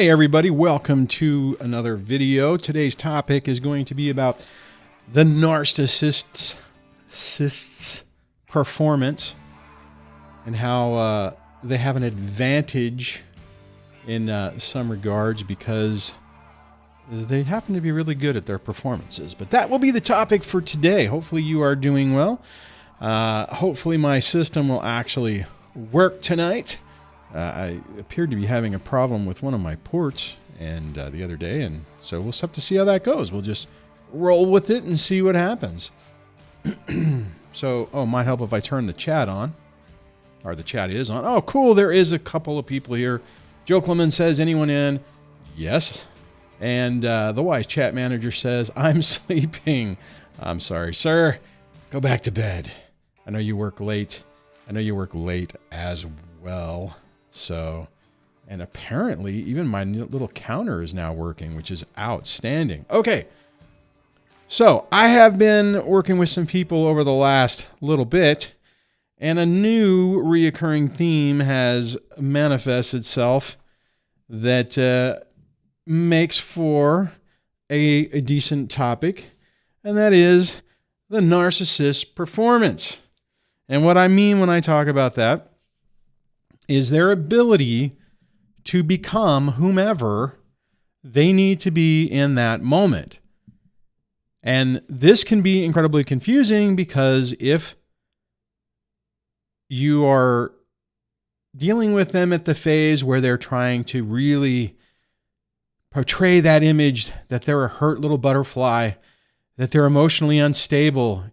Hey everybody, welcome to another video. Today's topic is going to be about the narcissist's performance and how they have an advantage in some regards because they happen to be really good at their performances. But that will be the topic for today. Hopefully you are doing well. Hopefully my system will actually work tonight. I appeared to be having a problem with one of my ports and the other day, and so we'll have to see how that goes. We'll just roll with it and see what happens. So, might help if I turn the chat on, or the chat is on. Oh, cool, there is a couple of people here. Joe Clement says, anyone in? Yes. And the wise chat manager says, I'm sleeping. I'm sorry, sir. Go back to bed. I know you work late. I know you work late as well. So, and apparently even my little counter is now working, which is outstanding. Okay. So I have been working with some people over the last little bit, and a new reoccurring theme has manifested itself that makes for a decent topic, and that is the narcissist performance. And what I mean when I talk about that is their ability to become whomever they need to be in that moment. And this can be incredibly confusing because if you are dealing with them at the phase where they're trying to really portray that image that they're a hurt little butterfly, that they're emotionally unstable,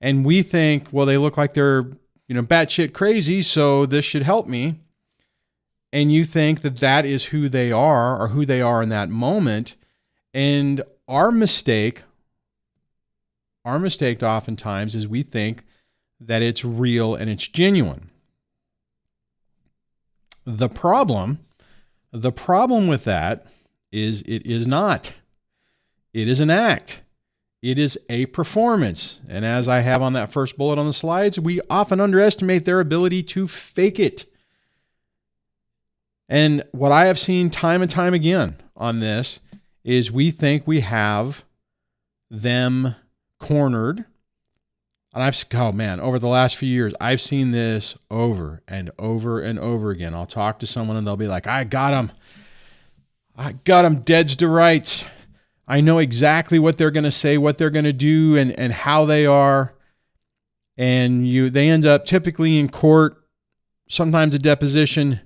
and we think, well, they look like they're batshit crazy, so this should help me. And you think that that is who they are or who they are in that moment. And our mistake oftentimes is we think that it's real and it's genuine. The problem with that is it is not. It is an act. It is a performance. And as I have on that first bullet on the slides, we often underestimate their ability to fake it. And what I have seen time and time again on this is we think we have them cornered. And over the last few years, I've seen this over and over and over again. I'll talk to someone and they'll be like, I got them. I got them deads to rights. I know exactly what they're going to say, what they're going to do, and how they are. And they end up typically in court, sometimes a deposition,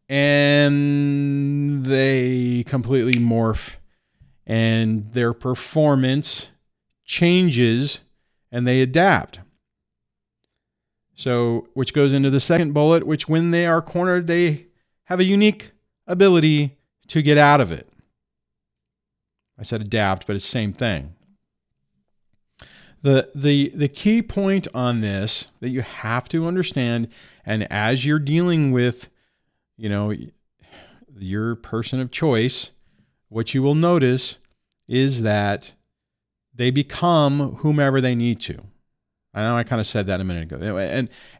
and they completely morph. And their performance changes, and they adapt. So, which goes into the second bullet, which when they are cornered, they have a unique ability to get out of it. I said adapt, but it's the same thing. The key point on this that you have to understand, and as you're dealing with, your person of choice, what you will notice is that they become whomever they need to. I know I kind of said that a minute ago.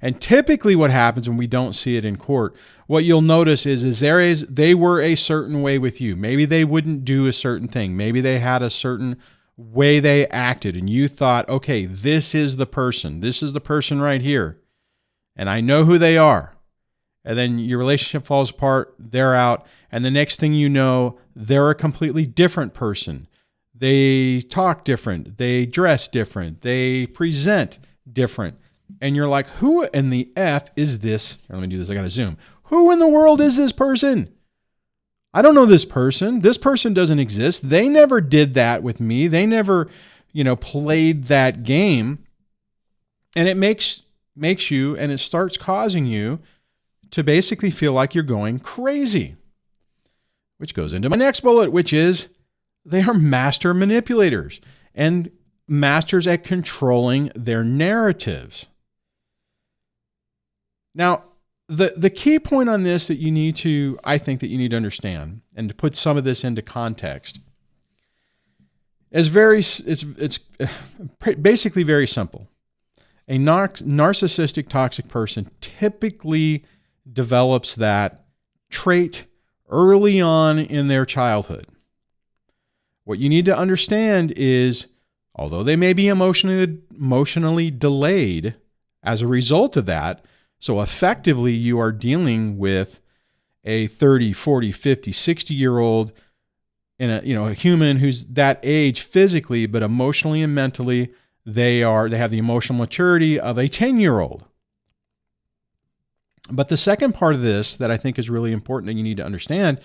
And typically what happens when we don't see it in court, what you'll notice is they were a certain way with you. Maybe they wouldn't do a certain thing. Maybe they had a certain way they acted, and you thought, okay, this is the person. This is the person right here. And I know who they are. And then your relationship falls apart, they're out, and the next thing you know, they're a completely different person. They talk different, they dress different, they present different. And you're like, who in the F is this? Here, let me do this, I gotta zoom. Who in the world is this person? I don't know this person. This person doesn't exist. They never did that with me. They never, played that game. And it makes you, and it starts causing you to basically feel like you're going crazy. Which goes into my next bullet, which is they are master manipulators and masters at controlling their narratives. Now, the key point on this that I think that you need to understand and to put some of this into context is it's basically very simple. A narcissistic toxic person typically develops that trait early on in their childhood. What you need to understand is, although they may be emotionally delayed as a result of that, so effectively you are dealing with a 30, 40, 50, 60-year-old in a human who's that age physically, but emotionally and mentally, they have the emotional maturity of a 10-year-old. But the second part of this that I think is really important and you need to understand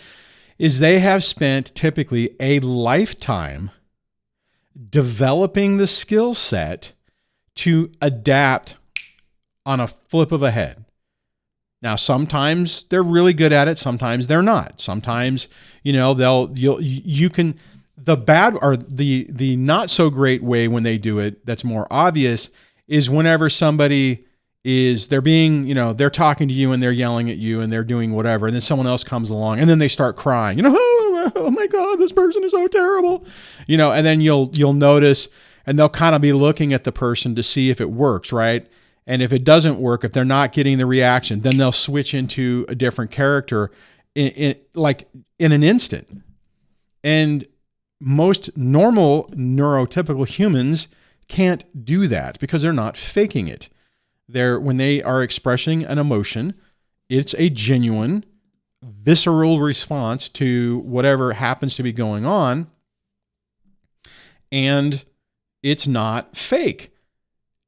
is they have spent typically a lifetime developing the skill set to adapt on a flip of a head. Now, sometimes they're really good at it. Sometimes they're not. Sometimes, the bad or the not so great way when they do it that's more obvious is whenever somebody they're talking to you and they're yelling at you and they're doing whatever. And then someone else comes along and then they start crying, oh my God, this person is so terrible, and then you'll notice and they'll kind of be looking at the person to see if it works, right? And if it doesn't work, if they're not getting the reaction, then they'll switch into a different character in an instant. And most normal neurotypical humans can't do that because they're not faking it. When they are expressing an emotion, it's a genuine, visceral response to whatever happens to be going on, and it's not fake.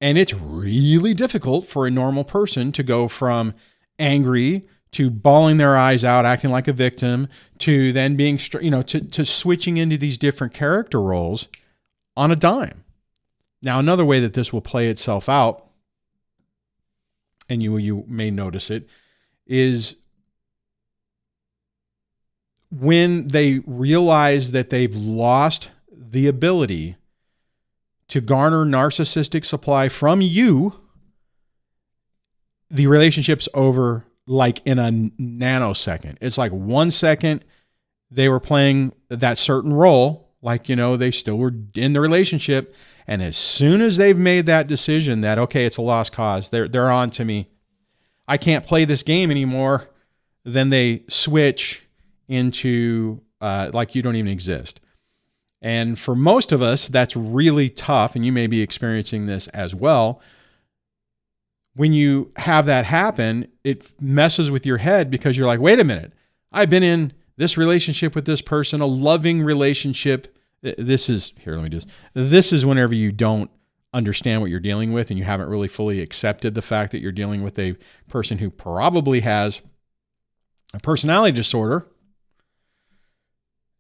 And it's really difficult for a normal person to go from angry to bawling their eyes out, acting like a victim, to then being, to switching into these different character roles on a dime. Now, another way that this will play itself out, and you may notice it, is when they realize that they've lost the ability to garner narcissistic supply from you, the relationship's over like in a nanosecond. It's like 1 second they were playing that certain role, like, they still were in the relationship. And as soon as they've made that decision that, okay, it's a lost cause, they're on to me, I can't play this game anymore, then they switch into like you don't even exist. And for most of us, that's really tough, and you may be experiencing this as well. When you have that happen, it messes with your head because you're like, wait a minute, I've been in this relationship with this person, a loving relationship. This is whenever you don't understand what you're dealing with and you haven't really fully accepted the fact that you're dealing with a person who probably has a personality disorder.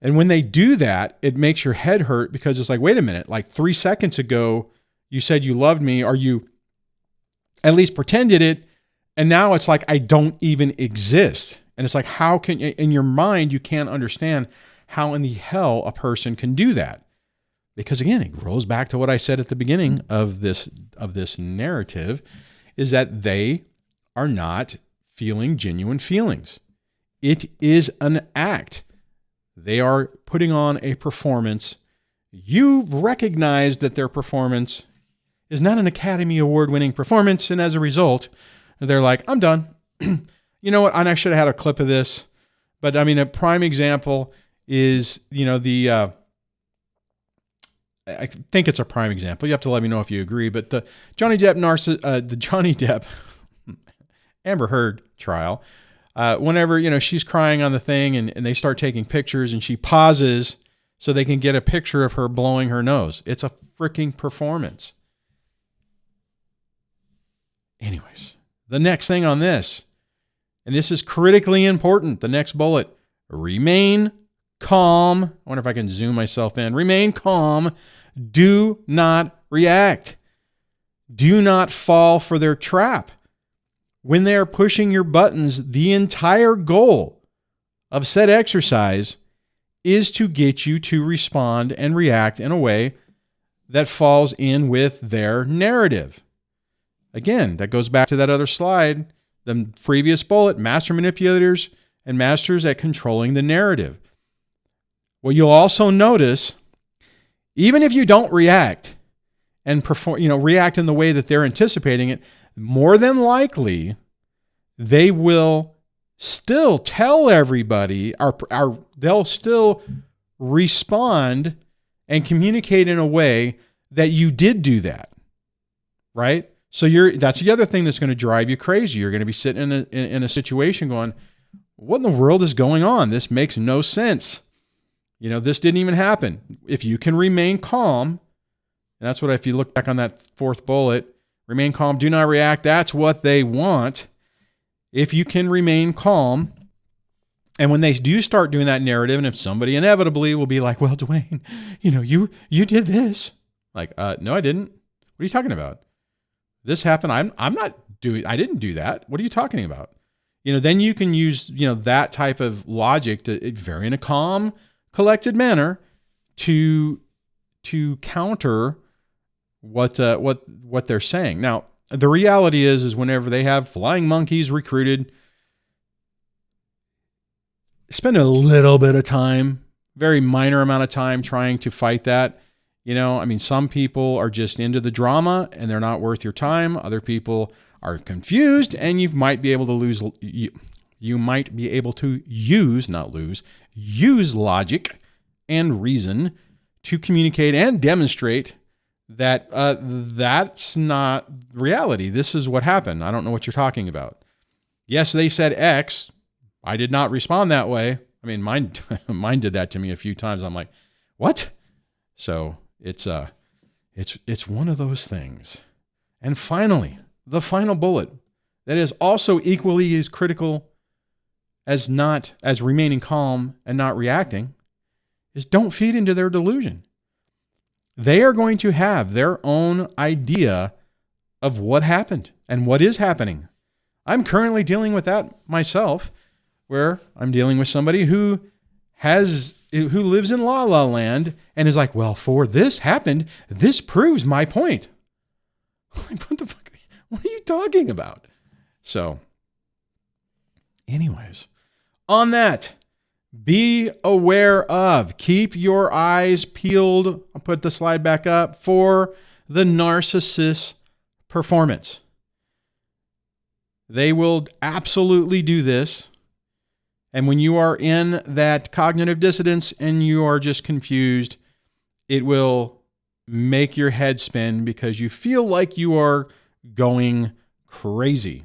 And when they do that, it makes your head hurt because it's like, wait a minute, like 3 seconds ago, you said you loved me, or you at least pretended it. And now it's like, I don't even exist. And it's like, how can, in your mind, you can't understand how in the hell a person can do that. Because again, it rolls back to what I said at the beginning of this narrative, is that they are not feeling genuine feelings. It is an act. They are putting on a performance. You've recognized that their performance is not an Academy Award-winning performance, and as a result, they're like, I'm done. You know what? And I should have had a clip of this, but I mean, a prime example is, I think it's a prime example. You have to let me know if you agree, but the Johnny Depp Amber Heard trial. Whenever, she's crying on the thing and they start taking pictures and she pauses so they can get a picture of her blowing her nose. It's a freaking performance. Anyways, the next thing on this, and this is critically important, the next bullet, remain calm. I wonder if I can zoom myself in. Remain calm. Do not react. Do not fall for their trap. When they are pushing your buttons, the entire goal of said exercise is to get you to respond and react in a way that falls in with their narrative. Again, that goes back to that other slide, the previous bullet, master manipulators and masters at controlling the narrative. Well, you'll also notice, even if you don't react and react in the way that they're anticipating it, more than likely, they will still tell everybody, they'll still respond and communicate in a way that you did do that, right? So that's the other thing that's going to drive you crazy. You're going to be sitting in a situation going, what in the world is going on? This makes no sense. This didn't even happen. If you can remain calm, and that's what, if you look back on that fourth bullet, remain calm, do not react. That's what they want. If you can remain calm, and when they do start doing that narrative, and if somebody inevitably will be like, well, Duane, you did this. Like, no, I didn't. What are you talking about? This happened. I didn't do that. What are you talking about? Then you can use, that type of logic to very in a calm, collected manner to counter what they're saying. Now, the reality is whenever they have flying monkeys recruited, spend a little bit of time, very minor amount of time trying to fight that. Some people are just into the drama and they're not worth your time. Other people are confused, and you might be able to use logic and reason to communicate and demonstrate that that's not reality. This is what happened. I don't know what you're talking about. Yes, they said X. I did not respond that way. Mine did that to me a few times. I'm like, what? So it's one of those things. And finally, the final bullet that is also equally as critical as remaining calm and not reacting is don't feed into their delusion. They are going to have their own idea of what happened and what is happening. I'm currently dealing with that myself, where I'm dealing with somebody who lives in La La Land and is like, well, for this happened, this proves my point. What the fuck? What are you talking about? So, anyways, on that, be aware of, keep your eyes peeled. I'll put the slide back up for the narcissist performance. They will absolutely do this. And when you are in that cognitive dissonance and you are just confused, it will make your head spin because you feel like you are going crazy.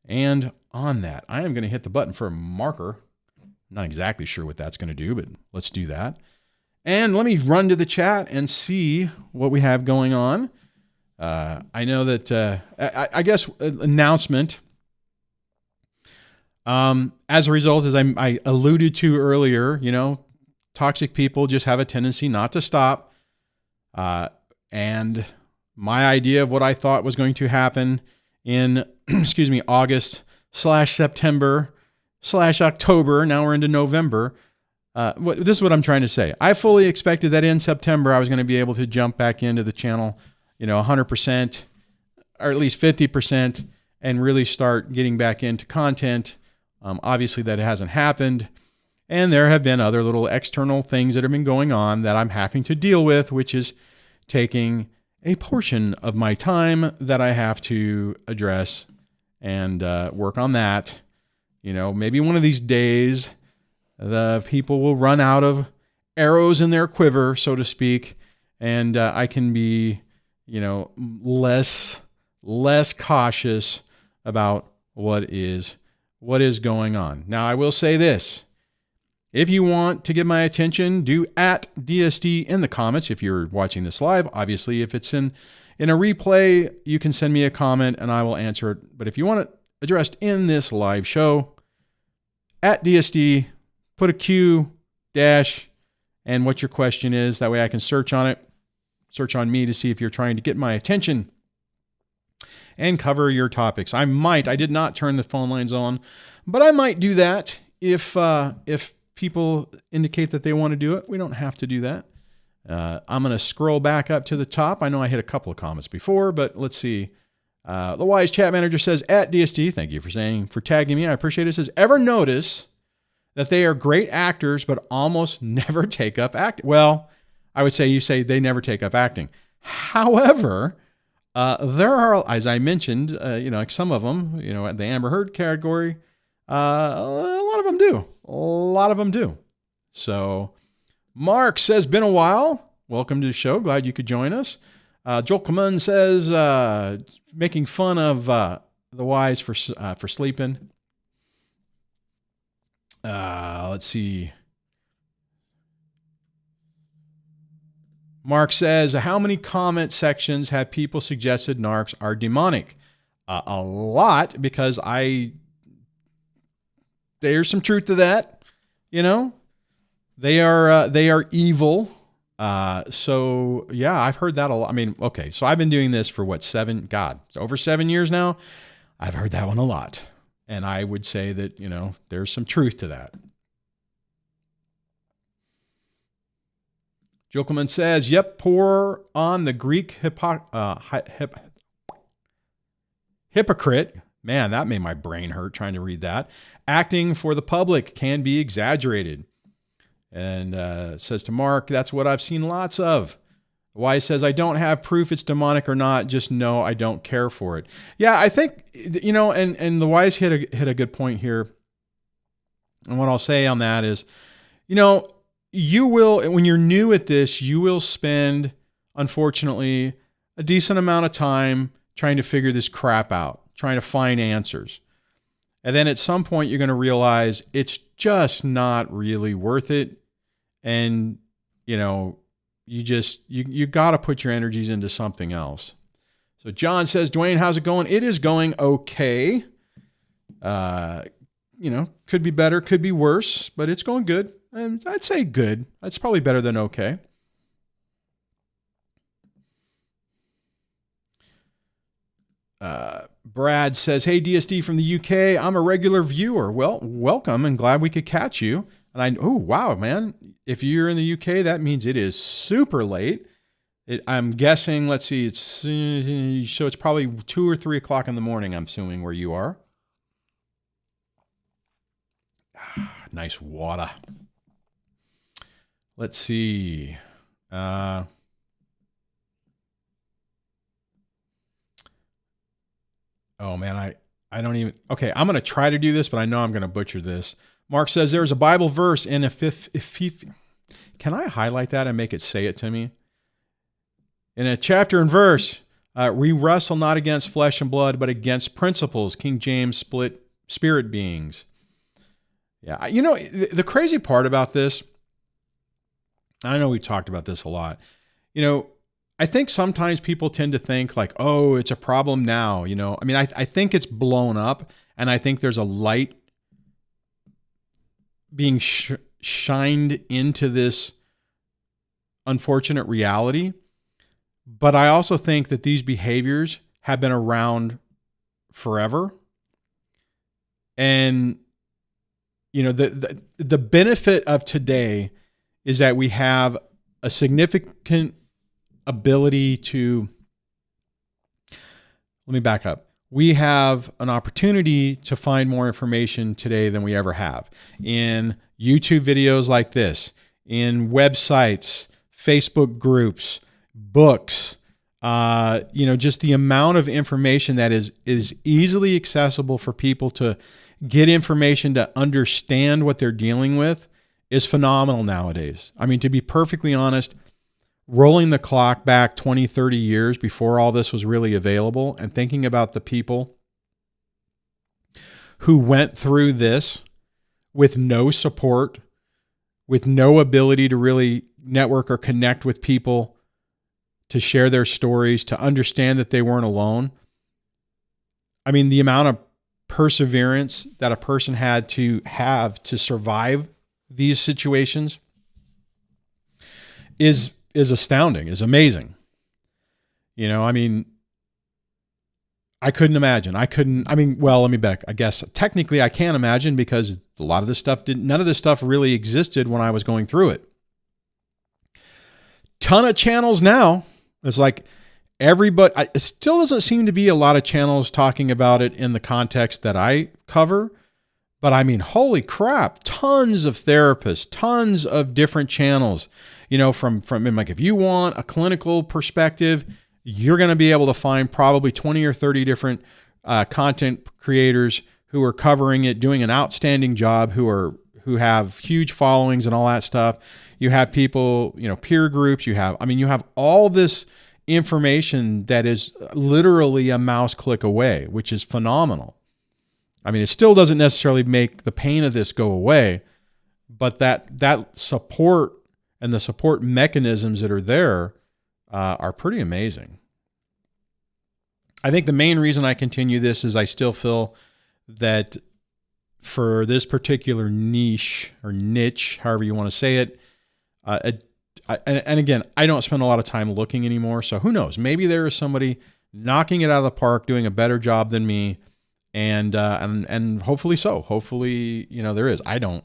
And on that, I am going to hit the button for a marker. Not exactly sure what that's going to do, but let's do that. And let me run to the chat and see what we have going on. I know that, I guess, announcement. As a result, as I alluded to earlier, toxic people just have a tendency not to stop. And my idea of what I thought was going to happen in, August/September/October, now we're into November. This is what I'm trying to say. I fully expected that in September, I was going to be able to jump back into the channel, 100% or at least 50% and really start getting back into content. Obviously that hasn't happened. And there have been other little external things that have been going on that I'm having to deal with, which is taking a portion of my time that I have to address and work on that. Maybe one of these days, the people will run out of arrows in their quiver, so to speak, and I can be, less cautious about what is going on. Now, I will say this. If you want to get my attention, do @DSD in the comments if you're watching this live. Obviously, if it's in a replay, you can send me a comment and I will answer it. But if you want it addressed in this live show, @DSD, put a Q dash and what your question is. That way I can search on it, search on me to see if you're trying to get my attention and cover your topics. I did not turn the phone lines on, but I might do that if people indicate that they want to do it. We don't have to do that. I'm going to scroll back up to the top. I know I hit a couple of comments before, but let's see. The Wise Chat Manager says, @DSD, thank you for tagging me. I appreciate it. It says, ever notice that they are great actors, but almost never take up acting? Well, I would say you say they never take up acting. However, There are, as I mentioned, like some of them, at the Amber Heard category, a lot of them do. A lot of them do. So Mark says, been a while. Welcome to the show. Glad you could join us. Joel Clemen says, making fun of the wise for sleeping. Let's see. Mark says, how many comment sections have people suggested narcs are demonic? A lot, because there's some truth to that. They are evil. So yeah, I've heard that a lot. I mean, okay, so I've been doing this for what, it's over 7 years now. I've heard that one a lot. And I would say that, there's some truth to that. Joe Clement says, yep, pour on the Greek hypocrite. Man, that made my brain hurt trying to read that. Acting for the public can be exaggerated. And says to Mark, that's what I've seen lots of. Wise says, I don't have proof it's demonic or not. Just know I don't care for it. Yeah, I think, and the Wise hit a good point here. And what I'll say on that is, you will, when you're new at this, you will spend, unfortunately, a decent amount of time trying to figure this crap out, trying to find answers. And then at some point, you're going to realize it's just not really worth it. And, you got to put your energies into something else. So John says, Duane, how's it going? It is going okay. Could be better, could be worse, but it's going good. And I'd say good. That's probably better than okay. Brad says, hey, DSD from the UK. I'm a regular viewer. Well, welcome and glad we could catch you. And oh, wow, man. If you're in the UK, that means it is super late. I'm guessing, let's see, so it's probably 2 or 3 o'clock in the morning, I'm assuming, where you are. Nice water. Let's see. Oh, man, I don't even... Okay, I'm going to try to do this, but I know I'm going to butcher this. Mark says, there's a Bible verse in can I highlight that and make it say it to me? In a chapter and verse, we wrestle not against flesh and blood, but against principles. King James split spirit beings. Yeah, the crazy part about this, I know we talked about this a lot. I think sometimes people tend to think like, oh, it's a problem now. I think it's blown up, and I think there's a light being shined into this unfortunate reality. But I also think that these behaviors have been around forever. And, the benefit of today is that we have a significant ability to, let me back up. We have an opportunity to find more information today than we ever have in YouTube videos like this, in websites, Facebook groups, books, just the amount of information that is easily accessible for people to get information to understand what they're dealing with is phenomenal nowadays. I mean, to be perfectly honest, rolling the clock back 20, 30 years before all this was really available and thinking about the people who went through this with no support, with no ability to really network or connect with people, to share their stories, to understand that they weren't alone. I mean, the amount of perseverance that a person had to have to survive these situations is astounding, is amazing. I couldn't imagine. Well, let me back. I guess technically I can't imagine because a lot of this stuff none of this stuff really existed when I was going through it. Ton of channels now. It's like everybody, it still doesn't seem to be a lot of channels talking about it in the context that I cover. But I mean, holy crap, tons of therapists, tons of different channels, from like, if you want a clinical perspective, you're going to be able to find probably 20 or 30 different content creators who are covering it, doing an outstanding job, who have huge followings and all that stuff. You have people, peer groups. You have all this information that is literally a mouse click away, which is phenomenal. I mean, it still doesn't necessarily make the pain of this go away, but that support and the support mechanisms that are there are pretty amazing. I think the main reason I continue this is I still feel that for this particular niche or niche, however you want to say it, and again, I don't spend a lot of time looking anymore, so who knows? Maybe there is somebody knocking it out of the park, doing a better job than me, and hopefully so. Hopefully, there is. I don't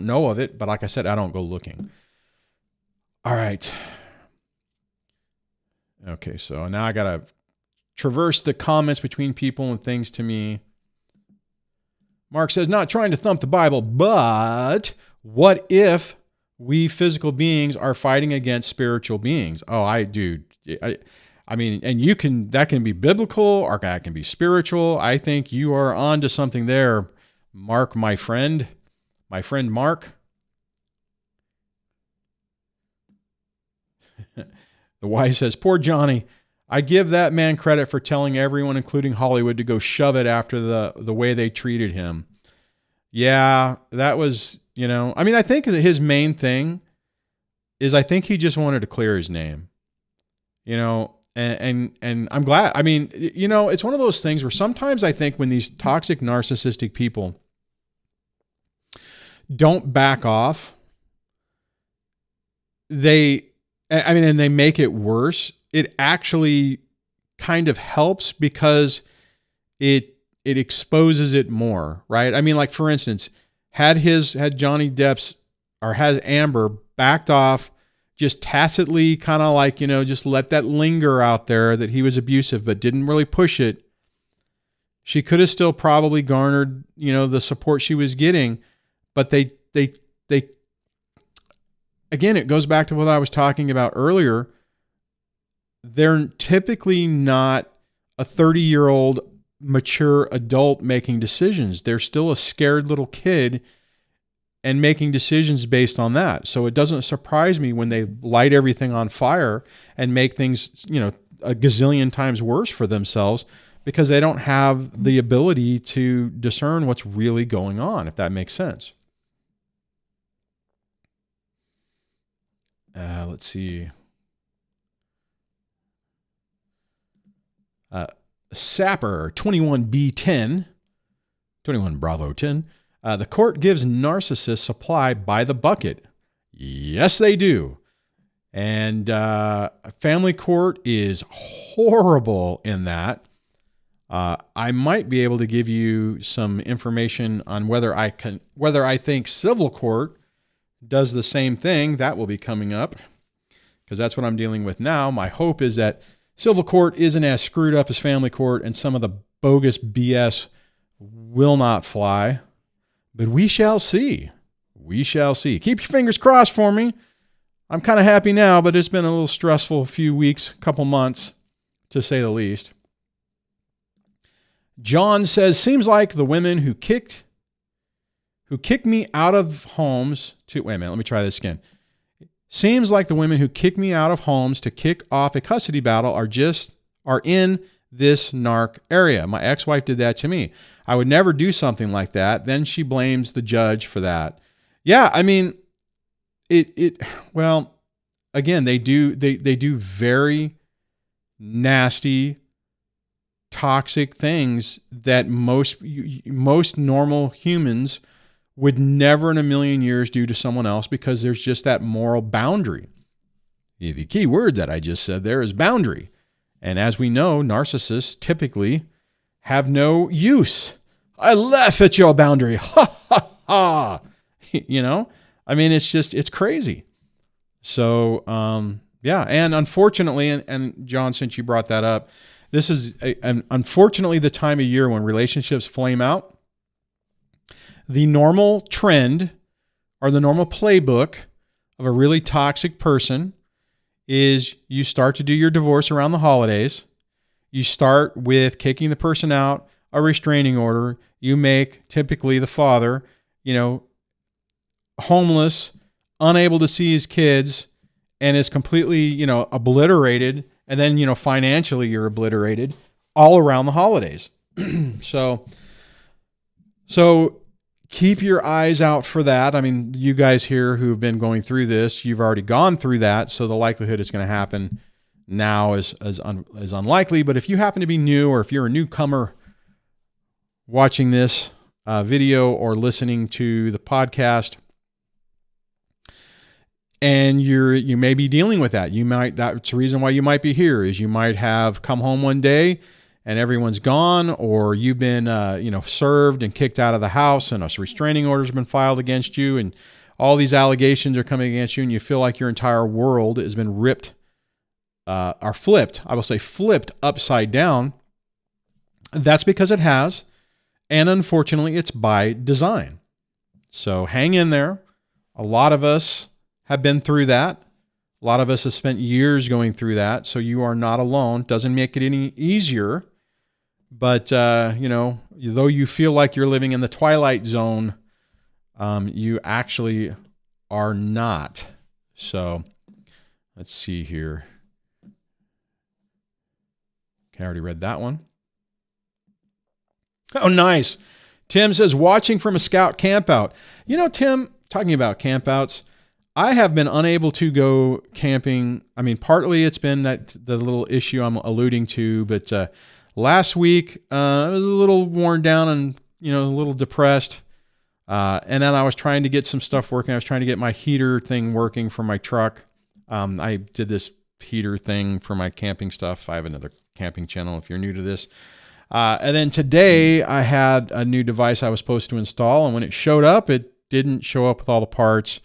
know of it, but like I said, I don't go looking. All right. Okay, so now I gotta traverse the comments between people and things to me. Mark says, not trying to thump the Bible, but what if we physical beings are fighting against spiritual beings? Oh, I mean, and that can be biblical or that can be spiritual. I think you are onto something there, Mark, my friend Mark. The Y says, poor Johnny. I give that man credit for telling everyone, including Hollywood, to go shove it after the way they treated him. Yeah, that was, I think that his main thing is I think he just wanted to clear his name, and I'm glad. I mean, it's one of those things where sometimes I think when these toxic, narcissistic people don't back off, and they make it worse. It actually kind of helps because it exposes it more, right? I mean, like for instance, had Johnny Depp's or has Amber backed off, just tacitly kind of like, just let that linger out there that he was abusive, but didn't really push it, she could have still probably garnered, the support she was getting. But they again, it goes back to what I was talking about earlier. They're typically not a 30-year-old mature adult making decisions. They're still a scared little kid and making decisions based on that. So it doesn't surprise me when they light everything on fire and make things, a gazillion times worse for themselves because they don't have the ability to discern what's really going on, if that makes sense. Let's see. Sapper 21B10, 21 Bravo 10. The court gives narcissists supply by the bucket. Yes, they do. And family court is horrible in that. I might be able to give you some information on whether I think civil court does the same thing. That will be coming up because that's what I'm dealing with now. My hope is that civil court isn't as screwed up as family court and some of the bogus BS will not fly, but we shall see. We shall see. Keep your fingers crossed for me. I'm kind of happy now, but it's been a little stressful few weeks, couple months, to say the least. John says, seems like the women who kicked me out of homes to, wait a minute, let me try this again. Seems like the women who kick me out of homes to kick off a custody battle are in this narc area. My ex-wife did that to me. I would never do something like that. Then she blames the judge for that. Yeah, I mean, well, again, they do very nasty, toxic things that most normal humans would never in a million years do to someone else because there's just that moral boundary. The key word that I just said there is boundary. And as we know, narcissists typically have no use. I laugh at your boundary. Ha, ha, ha. I mean, it's crazy. So, yeah. And unfortunately, and John, since you brought that up, this is unfortunately the time of year when relationships flame out. The normal trend or the normal playbook of a really toxic person is you start to do your divorce around the holidays. You start with kicking the person out, a restraining order. You make typically the father, homeless, unable to see his kids, and is completely, obliterated. And then, financially you're obliterated all around the holidays. So keep your eyes out for that. I mean, you guys here who've been going through this, you've already gone through that. So the likelihood it's going to happen now is unlikely. But if you happen to be new, or if you're a newcomer watching this video or listening to the podcast, and you may be dealing with that, that's the reason why you might be here, is you might have come home one day and everyone's gone, or you've been, served and kicked out of the house, and a restraining order has been filed against you, and all these allegations are coming against you, and you feel like your entire world has been ripped, or flipped. I will say flipped upside down. That's because it has, and unfortunately, it's by design. So hang in there. A lot of us have been through that. A lot of us have spent years going through that, so you are not alone. Doesn't make it any easier. But, though you feel like you're living in the twilight zone, you actually are not. So let's see here. Okay, I already read that one. Oh, nice. Tim says, watching from a scout campout. Tim, talking about campouts, I have been unable to go camping. I mean, partly it's been the little issue I'm alluding to, but last week, I was a little worn down and, a little depressed. And then I was trying to get some stuff working. I was trying to get my heater thing working for my truck. I did this heater thing for my camping stuff. I have another camping channel if you're new to this. And then today I had a new device I was supposed to install. And when it showed up, it didn't show up with all the parts.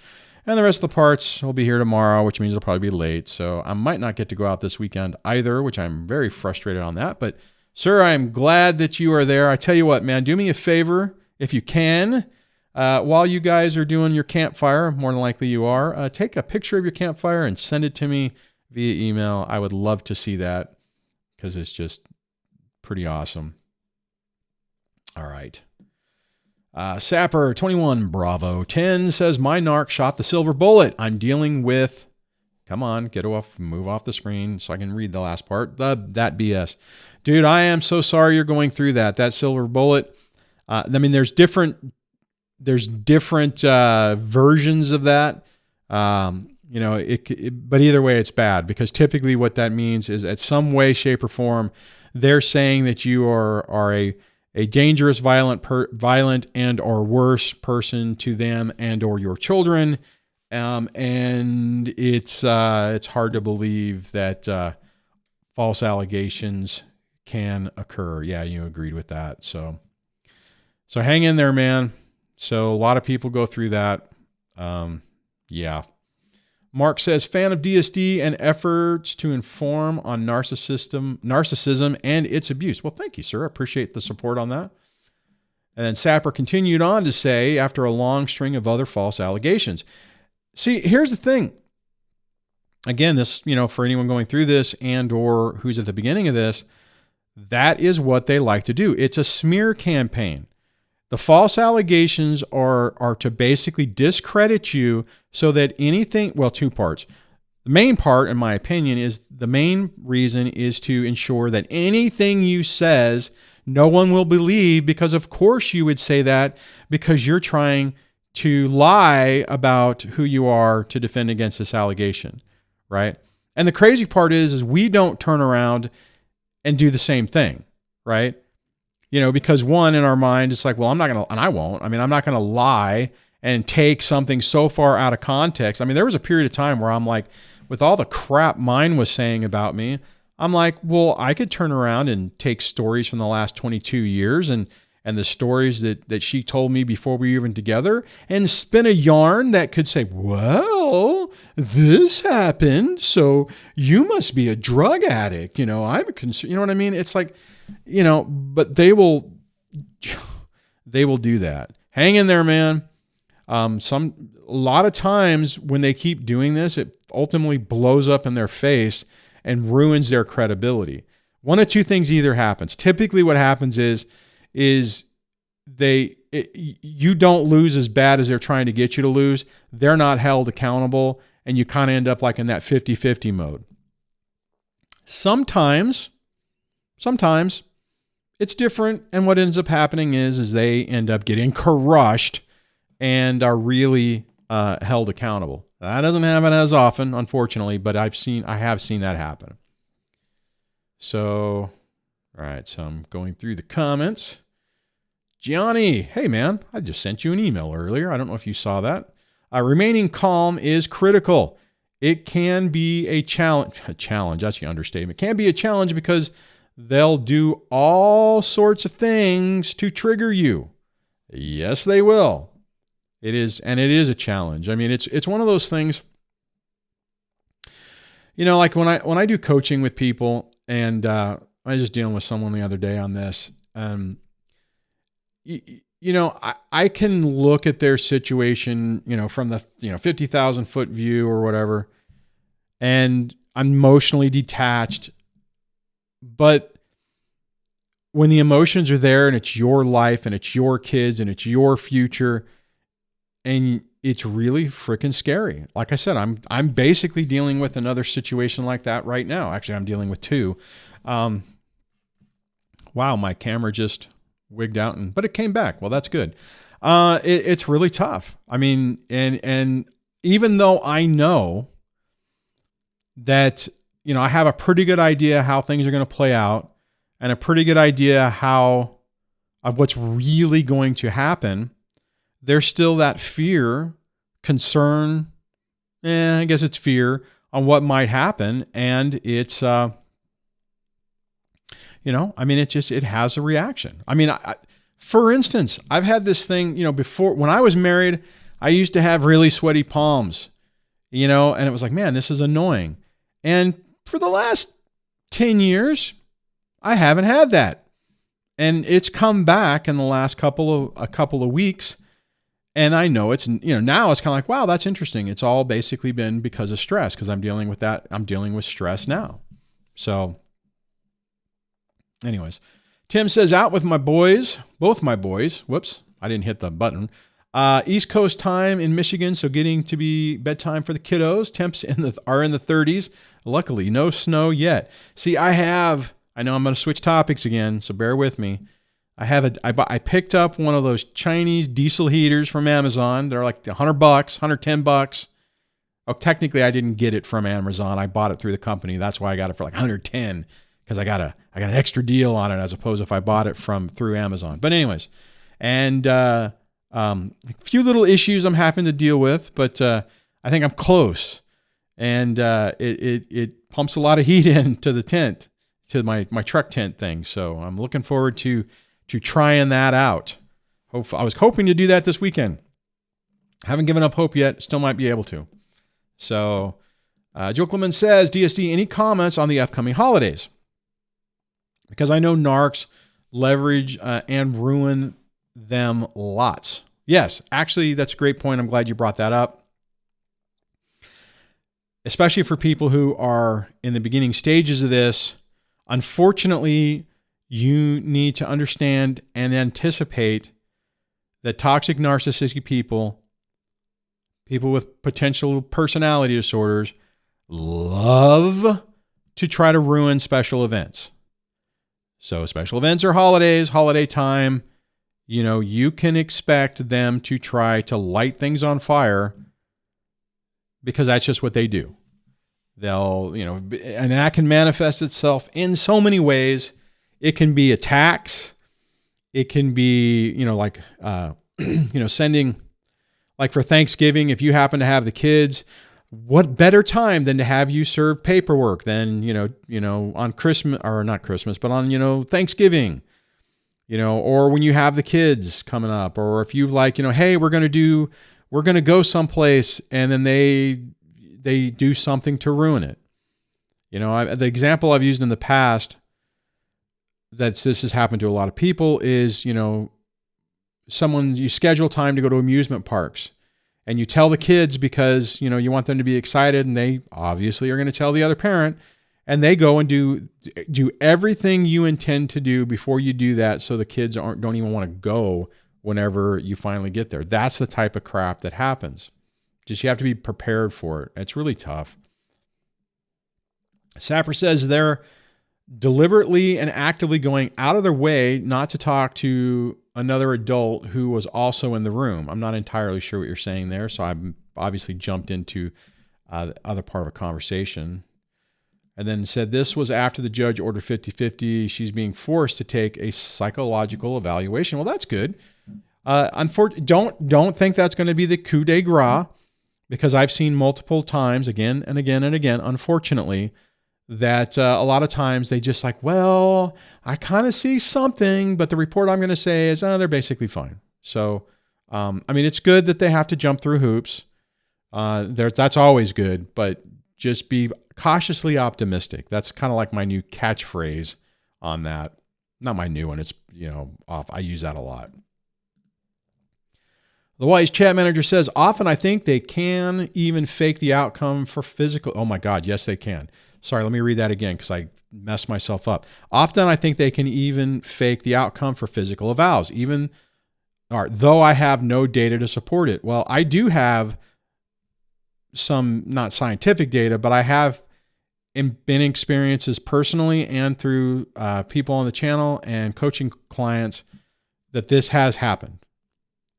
And the rest of the parts will be here tomorrow, which means it'll probably be late. So I might not get to go out this weekend either, which I'm very frustrated on that. But sir, I'm glad that you are there. I tell you what, man, do me a favor if you can. While you guys are doing your campfire, more than likely you are, take a picture of your campfire and send it to me via email. I would love to see that because it's just pretty awesome. All right. Sapper 21 Bravo 10 says, my narc shot the silver bullet. I'm dealing with, come on, move off the screen so I can read the last part. That BS. Dude, I am so sorry you're going through that. That silver bullet. There's different versions of that. But either way, it's bad, because typically what that means is, at some way, shape, or form, they're saying that you are a dangerous, violent and or worse person to them and or your children. And it's hard to believe that false allegations can occur. Yeah, you agreed with that. So hang in there, man. So a lot of people go through that. Yeah. Mark says, fan of DSD and efforts to inform on narcissism and its abuse. Well, thank you, sir. I appreciate the support on that. And then Sapper continued on to say, after a long string of other false allegations. See, here's the thing. Again, this, for anyone going through this and or who's at the beginning of this, that is what they like to do. It's a smear campaign. The false allegations are to basically discredit you so that anything, well, two parts. The main part, in my opinion, is the main reason is to ensure that anything you says, no one will believe, because of course you would say that because you're trying to lie about who you are to defend against this allegation, right? And the crazy part is we don't turn around and do the same thing, right? Because one, in our mind, it's like, well, I'm not going to, and I won't. I'm not going to lie and take something so far out of context. There was a period of time where I'm like, with all the crap mine was saying about me, I'm like, well, I could turn around and take stories from the last 22 years and the stories that she told me before we were even together and spin a yarn that could say, well, this happened, so you must be a drug addict. I'm a you know what I mean? It's like, but they will do that. Hang in there, man. A lot of times when they keep doing this, ultimately blows up in their face and ruins their credibility. One of two things either happens. Typically what happens is you don't lose as bad as they're trying to get you to lose. They're not held accountable, and you kind of end up like in that 50-50 mode. Sometimes it's different, and what ends up happening is they end up getting crushed and are really held accountable. That doesn't happen as often, unfortunately, but I have seen that happen. So, all right, so I'm going through the comments. Gianni, hey man, I just sent you an email earlier. I don't know if you saw that. Remaining calm is critical. It can be a challenge. That's the understatement. It can be a challenge because they'll do all sorts of things to trigger you. Yes, they will. It is a challenge. I mean, it's one of those things, like when I do coaching with people, and I was just dealing with someone the other day on this. I can look at their situation, from the 50,000 foot view or whatever, and I'm emotionally detached. But when the emotions are there and it's your life and it's your kids and it's your future, and it's really freaking scary. Like I said, I'm basically dealing with another situation like that right now. Actually, I'm dealing with two. Wow, my camera just wigged out, but it came back. Well, that's good. It's really tough. I mean, and even though I know that, I have a pretty good idea how things are going to play out and a pretty good idea of what's really going to happen, there's still that fear, concern, I guess it's fear on what might happen. And it's, it has a reaction. I mean, for instance, I've had this thing, before when I was married, I used to have really sweaty palms, and it was like, man, this is annoying. And for the last 10 years, I haven't had that. And it's come back in the last couple of weeks. And I know it's, now it's kind of like, wow, that's interesting. It's all basically been because of stress, because I'm dealing with that. I'm dealing with stress now. So anyways, Tim says, out with my boys, both my boys. Whoops, I didn't hit the button. East Coast time in Michigan, so getting to be bedtime for the kiddos. Temps are in the 30s. Luckily, no snow yet. See, I know I'm going to switch topics again, so bear with me. I picked up one of those Chinese diesel heaters from Amazon. They're like $100, $110. Oh, technically, I didn't get it from Amazon. I bought it through the company. That's why I got it for like $110, because I got an extra deal on it as opposed to if I bought it through Amazon. But anyways, and a few little issues I'm having to deal with, but I think I'm close. And it pumps a lot of heat into the tent, to my truck tent thing. So I'm looking forward to trying that out. I was hoping to do that this weekend. Haven't given up hope yet. Still might be able to. So Joe Clement says, DSD, any comments on the upcoming holidays? Because I know narcs leverage and ruin them lots. Yes, actually, that's a great point. I'm glad you brought that up. Especially for people who are in the beginning stages of this. Unfortunately, you need to understand and anticipate that toxic narcissistic people with potential personality disorders, love to try to ruin special events. So special events are holidays, holiday time. You can expect them to try to light things on fire, because that's just what they do. They'll, and that can manifest itself in so many ways. It can be attacks. It can be, sending, like for Thanksgiving, if you happen to have the kids, what better time than to have you serve paperwork than, on Christmas, or not Christmas, but on, Thanksgiving, or when you have the kids coming up, or if you've hey, we're going to go someplace, and then they do something to ruin it. The example I've used in the past this has happened to a lot of people is, you schedule time to go to amusement parks, And you tell the kids because, you know, you want them to be excited, and they obviously are going to tell the other parent, and they go and do everything you intend to do before you do that, so the kids don't even want to go whenever you finally get there. That's the type of crap that happens. Just you have to be prepared for it. It's really tough. Sapper says they're deliberately and actively going out of their way not to talk to another adult who was also in the room. I'm not entirely sure what you're saying there, so I've obviously jumped into the other part of a conversation. And then said this was after the judge ordered 50-50. She's being forced to take a psychological evaluation. Well, that's good. Don't think that's going to be the coup de grace, because I've seen multiple times, again and again and again, unfortunately, that a lot of times they just like, well, I kind of see something, but the report I'm going to say is, they're basically fine. So, I mean, it's good that they have to jump through hoops. That's always good, but just be cautiously optimistic. That's kind of like my new catchphrase on that. Not my new one. It's, you know, off. I use that a lot. The Wise Chat Manager says, often I think they can even fake the outcome for physical. Oh my God. Yes, they can. Sorry, let me read that again because I messed myself up. Often I think they can even fake the outcome for physical evals, though I have no data to support it. Well, I do have some, not scientific data, but I have been experiences personally and through people on the channel and coaching clients that this has happened.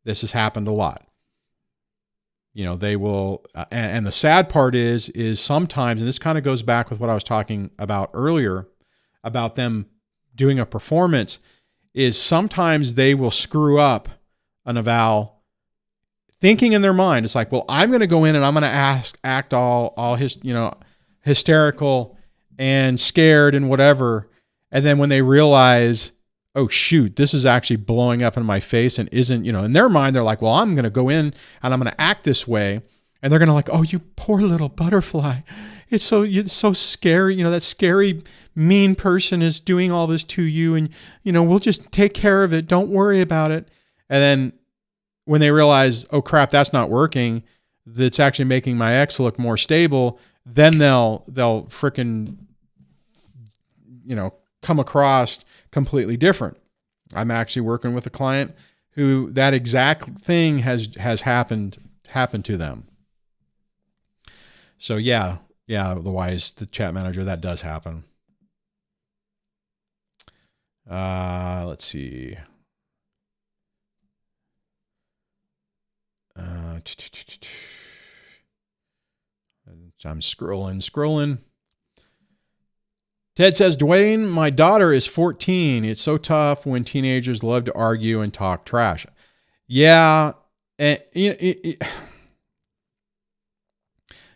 This has happened a lot. You know, they will, and the sad part is sometimes, and this kind of goes back with what I was talking about earlier about them doing a performance, is sometimes they will screw up an eval thinking in their mind. It's like, well, I'm going to go in and I'm going to act all his, you know, hysterical and scared and whatever. And then when they realize, oh shoot, this is actually blowing up in my face and isn't, you know, in their mind, they're like, well, I'm going to go in and I'm going to act this way. And they're going to like, oh, you poor little butterfly. It's so scary. You know, that scary, mean person is doing all this to you. And, you know, we'll just take care of it. Don't worry about it. And then when they realize, oh crap, that's not working, that's actually making my ex look more stable, then they'll frickin', you know, come across completely different. I'm actually working with a client who that exact thing has happened to them. So the chat manager, that does happen. Let's see. I'm scrolling. Ted says, Duane, my daughter is 14. It's so tough when teenagers love to argue and talk trash. Yeah. And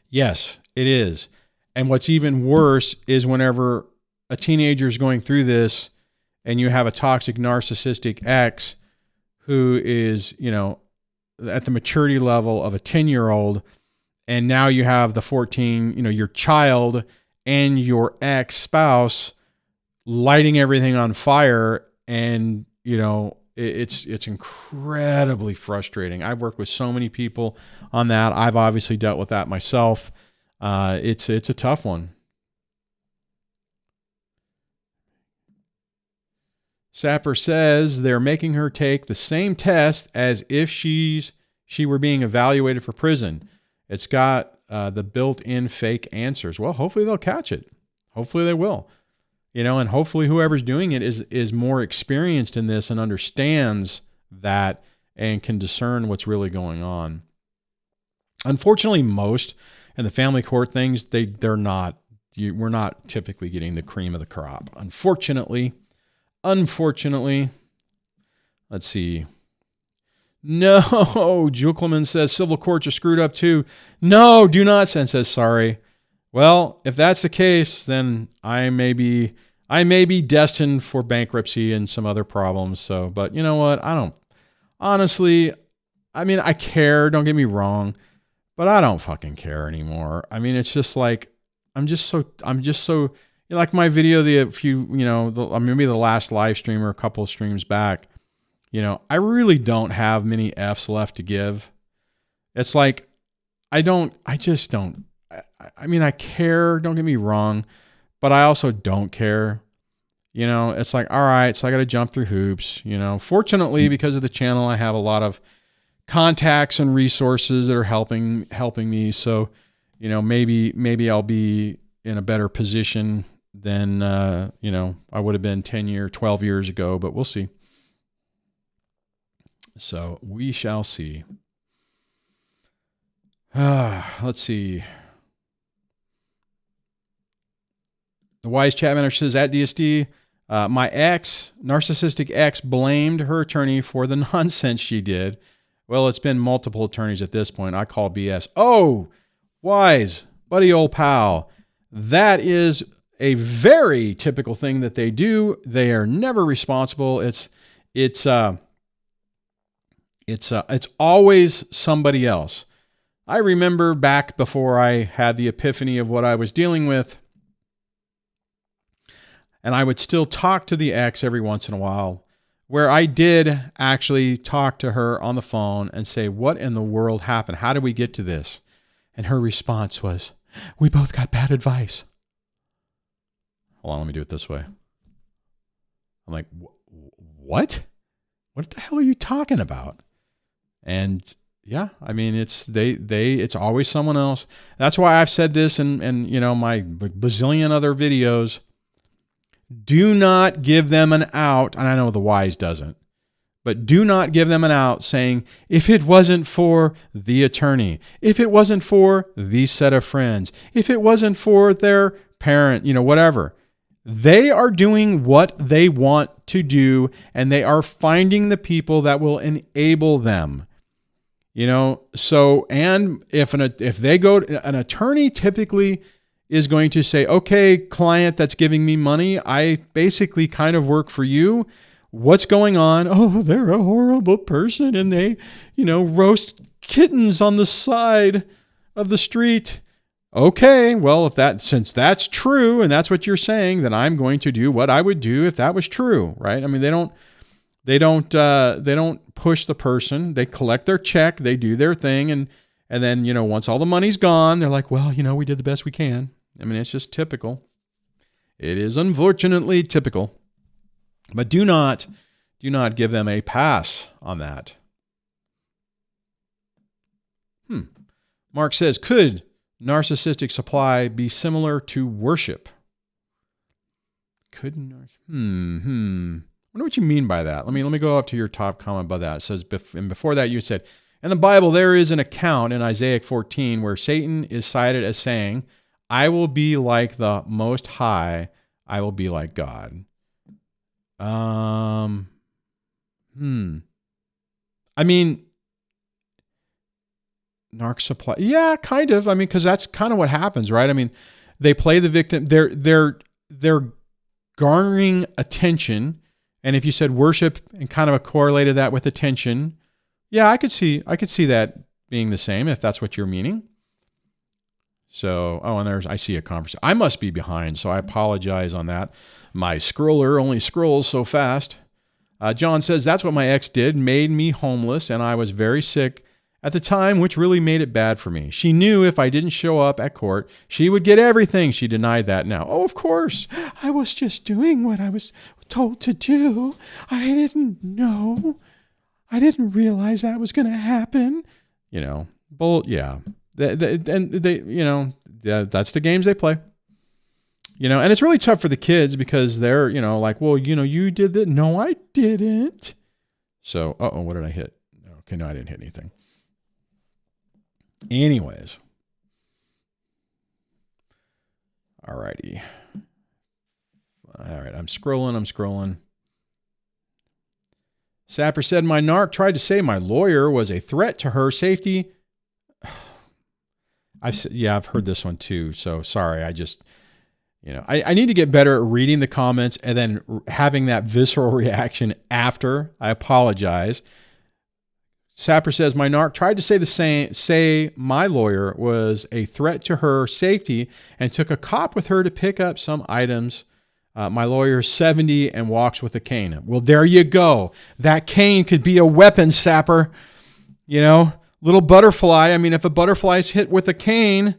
yes, it is. And what's even worse is whenever a teenager is going through this and you have a toxic narcissistic ex who is, you know, at the maturity level of a 10-year-old, and now you have the 14, you know, your child and your ex-spouse lighting everything on fire, and, you know, it's incredibly frustrating. I've worked with so many people on that. I've obviously dealt with that myself. It's a tough one. Sapper says they're making her take the same test as if she were being evaluated for prison. It's got the built-in fake answers. Well, hopefully they'll catch it. Hopefully they will. You know, and hopefully whoever's doing it is more experienced in this and understands that and can discern what's really going on. Unfortunately, most in the family court things, we're not typically getting the cream of the crop. Unfortunately, let's see. No, Jewel Clemens says civil courts are screwed up too. No, do not send, says sorry. Well, if that's the case, then I may be destined for bankruptcy and some other problems. So, but you know what? I don't, honestly, I mean, I care, don't get me wrong, but I don't fucking care anymore. I mean, it's just like, I'm just so, like my video, maybe the last live stream or a couple of streams back, you know, I really don't have many F's left to give. It's like, I just don't. I mean, I care, don't get me wrong, but I also don't care. You know, it's like, all right, so I got to jump through hoops. You know, fortunately, because of the channel, I have a lot of contacts and resources that are helping me. So, you know, maybe I'll be in a better position than, you know, I would have been 12 years ago, but we'll see. So we shall see. Let's see. The Wise Chat Manager says, at DSD, my narcissistic ex blamed her attorney for the nonsense she did. Well, it's been multiple attorneys at this point. I call BS. Oh, Wise, buddy, old pal. That is a very typical thing that they do. They are never responsible. It's always somebody else. I remember back before I had the epiphany of what I was dealing with, and I would still talk to the ex every once in a while, where I did actually talk to her on the phone and say, what in the world happened? How did we get to this? And her response was, we both got bad advice. Hold on, let me do it this way. I'm like, what? What the hell are you talking about? And yeah, I mean, it's always someone else. That's why I've said this and you know, my bazillion other videos. Do not give them an out, and I know the Wise doesn't, but do not give them an out saying, if it wasn't for the attorney, if it wasn't for the set of friends, if it wasn't for their parent, you know, whatever. They are doing what they want to do, and they are finding the people that will enable them. You know, so, and if they go, an attorney typically is going to say, okay, client that's giving me money, I basically kind of work for you. What's going on? Oh, they're a horrible person and they, you know, roast kittens on the side of the street. Okay, well, since that's true and that's what you're saying, then I'm going to do what I would do if that was true, right? I mean, they don't push the person. They collect their check, they do their thing, and then, you know, once all the money's gone, they're like, well, you know, we did the best we can. I mean, it's just typical. It is unfortunately typical. But do not give them a pass on that. Mark says, could narcissistic supply be similar to worship? I wonder what you mean by that. Let me go up to your top comment about that. It says, and before that you said, in the Bible there is an account in Isaiah 14 where Satan is cited as saying, I will be like the Most High, I will be like God. I mean, narc supply. Yeah, kind of. I mean, because that's kind of what happens, right? I mean, they play the victim. They're garnering attention, and if you said worship and kind of correlated that with attention, yeah, I could see that being the same if that's what you're meaning. So, and I see a conversation. I must be behind, so I apologize on that. My scroller only scrolls so fast. John says, that's what my ex did, made me homeless, and I was very sick at the time, which really made it bad for me. She knew if I didn't show up at court, she would get everything. She denied that now. Oh, of course. I was just doing what I was told to do. I didn't know. I didn't realize that was going to happen. You know, yeah. They, you know, that's the games they play. You know, and it's really tough for the kids because they're, you know, like, well, you know, you did that. No, I didn't. So, what did I hit? Okay, no, I didn't hit anything. Anyways. Alrighty. All right, I'm scrolling. Sapper said, my narc tried to say my lawyer was a threat to her safety. I've heard this one too. So sorry. I just, you know, I need to get better at reading the comments and then having that visceral reaction after. I apologize. Sapper says, my narc tried to say my lawyer was a threat to her safety and took a cop with her to pick up some items. My lawyer's 70 and walks with a cane. Well, there you go. That cane could be a weapon, Sapper. You know, little butterfly. I mean, if a butterfly is hit with a cane,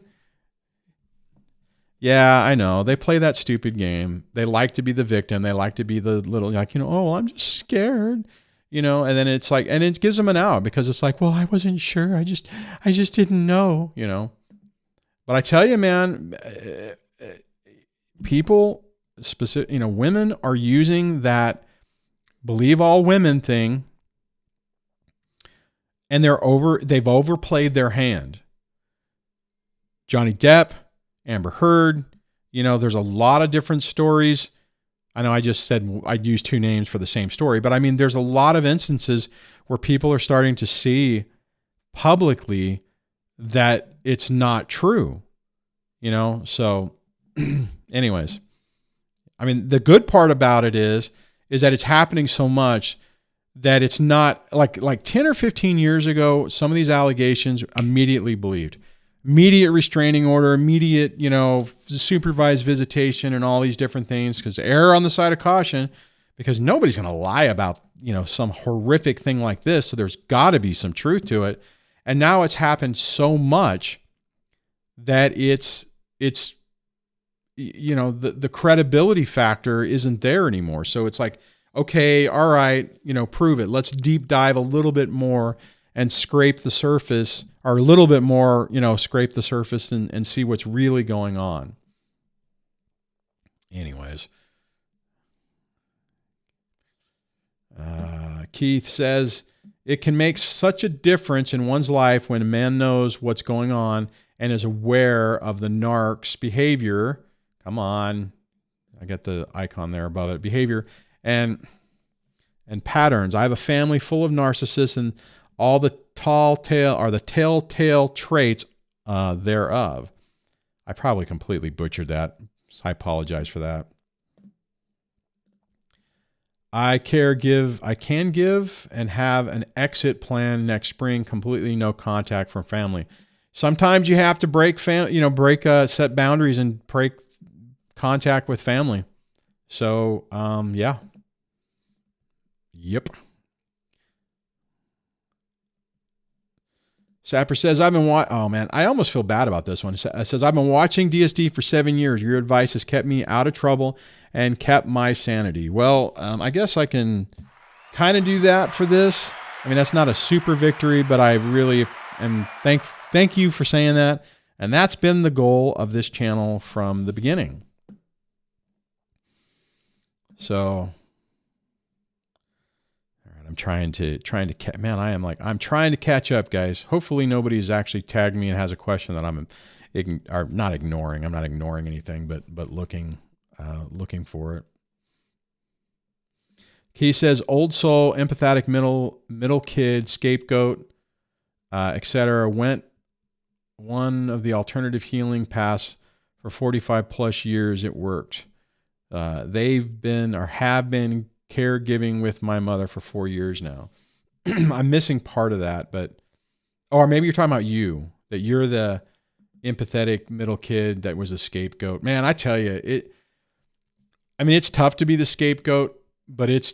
yeah, I know. They play that stupid game. They like to be the victim. They like to be the little, like, oh, well, I'm just scared, and then it's like, and it gives them an out because it's like, well, I wasn't sure. I just didn't know, But I tell you, man, people, women are using that believe all women thing, and they've overplayed their hand. Johnny Depp, Amber Heard, there's a lot of different stories. I know I just said I'd use two names for the same story, but I mean, there's a lot of instances where people are starting to see publicly that it's not true, So anyways, I mean, the good part about it is that it's happening so much that it's not like 10 or 15 years ago, some of these allegations immediately believed. Immediate restraining order, immediate, supervised visitation and all these different things, because err on the side of caution, because nobody's going to lie about, some horrific thing like this. So there's got to be some truth to it. And now it's happened so much that it's the credibility factor isn't there anymore. So it's like, okay, all right, prove it. Let's deep dive a little bit more and scrape the surface, or a little bit more, scrape the surface and see what's really going on. Anyways. Keith says, it can make such a difference in one's life when a man knows what's going on and is aware of the narc's behavior. Come on. I got the icon there above it. Behavior and patterns. I have a family full of narcissists, and all the telltale traits thereof. I probably completely butchered that. So I apologize for that. I can give and have an exit plan next spring, completely no contact from family. Sometimes you have to set boundaries and break contact with family. So, yeah. Yep. Sapper says, oh man, I almost feel bad about this one. It says, I've been watching DSD for 7 years. Your advice has kept me out of trouble and kept my sanity. Well, I guess I can kind of do that for this. I mean, that's not a super victory, but I really am thank you for saying that. And that's been the goal of this channel from the beginning. So, I'm trying to catch up, guys. Hopefully nobody's actually tagged me and has a question that I'm not ignoring. I'm not ignoring anything, but looking for it. He says, old soul, empathetic, middle kid, scapegoat, etc. Went one of the alternative healing paths for 45 plus years. It worked. They've been or have been caregiving with my mother for 4 years now. I'm missing part of that, or maybe you're talking about that you're the empathetic middle kid that was a scapegoat. Man, I tell you, it's tough to be the scapegoat, but it's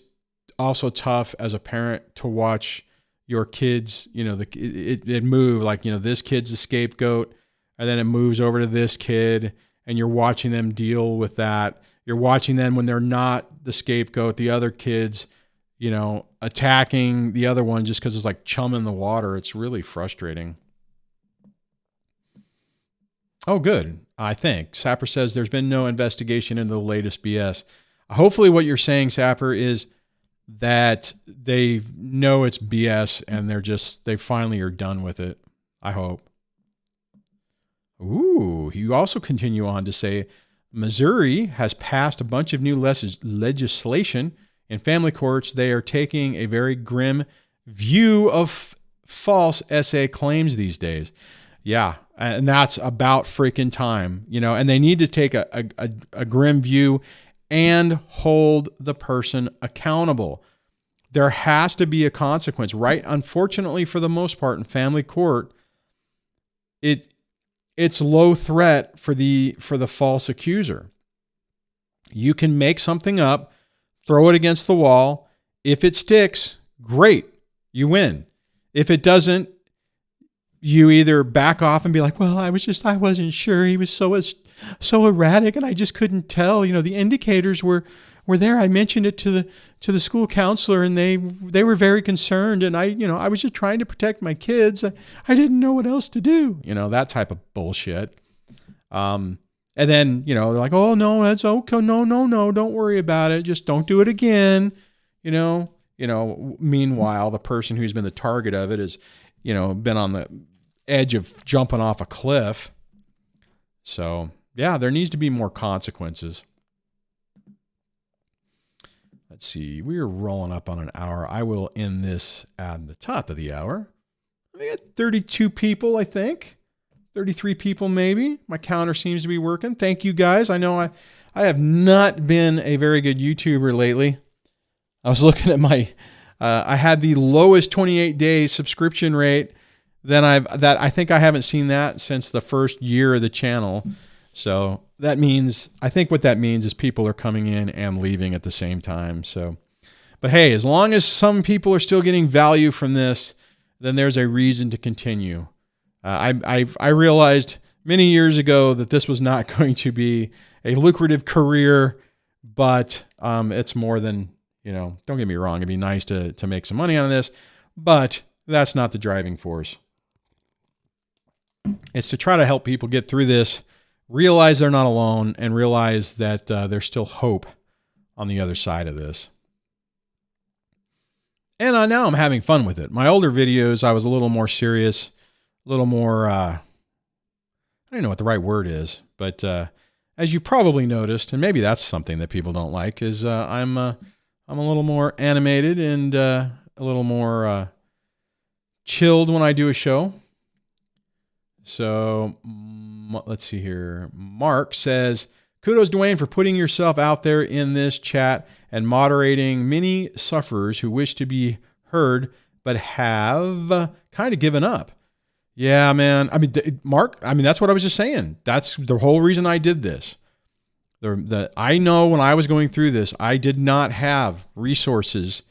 also tough as a parent to watch your kids, it move like, this kid's the scapegoat, and then it moves over to this kid, and you're watching them deal with that. You're watching them when they're not the scapegoat, the other kids, attacking the other one just because it's like chum in the water. It's really frustrating. Oh, good. I think. Sapper says there's been no investigation into the latest BS. Hopefully what you're saying, Sapper, is that they know it's BS and they finally are done with it. I hope. Ooh, you also continue on to say, Missouri has passed a bunch of new legislation in family courts. They are taking a very grim view of false SA claims these days. Yeah, and that's about freaking time, and they need to take a grim view and hold the person accountable. There has to be a consequence, right? Unfortunately, for the most part in family court, it's low threat for the false accuser. You can make something up, throw it against the wall. If it sticks, great, you win. If it doesn't, you either back off and be like, well, I wasn't sure. He was so erratic and I just couldn't tell. The indicators were there. I mentioned it to the school counselor and they were very concerned. And I was just trying to protect my kids. I didn't know what else to do. That type of bullshit. And then, they're like, oh no, that's okay. No, don't worry about it. Just don't do it again. Meanwhile, the person who's been the target of it has, been on the edge of jumping off a cliff. So yeah, there needs to be more consequences. Let's see. We are rolling up on an hour. I will end this at the top of the hour. We got 32 people, I think. 33 people maybe. My counter seems to be working. Thank you guys. I know I have not been a very good YouTuber lately. I was looking at my I had the lowest 28-day subscription rate I think I haven't seen that since the first year of the channel. So I think what that means is people are coming in and leaving at the same time. So, but hey, as long as some people are still getting value from this, then there's a reason to continue. I realized many years ago that this was not going to be a lucrative career, but it's more than, don't get me wrong. It'd be nice to make some money on this, but that's not the driving force. It's to try to help people get through this, realize they're not alone, and realize that there's still hope on the other side of this. And now I'm having fun with it. My older videos, I was a little more serious, a little more, I don't know what the right word is, but as you probably noticed, and maybe that's something that people don't like, is I'm a little more animated and a little more chilled when I do a show. So let's see here. Mark says, kudos, Duane, for putting yourself out there in this chat and moderating many sufferers who wish to be heard but have kind of given up. Yeah, man. Mark, that's what I was just saying. That's the whole reason I did this. I know when I was going through this, I did not have resources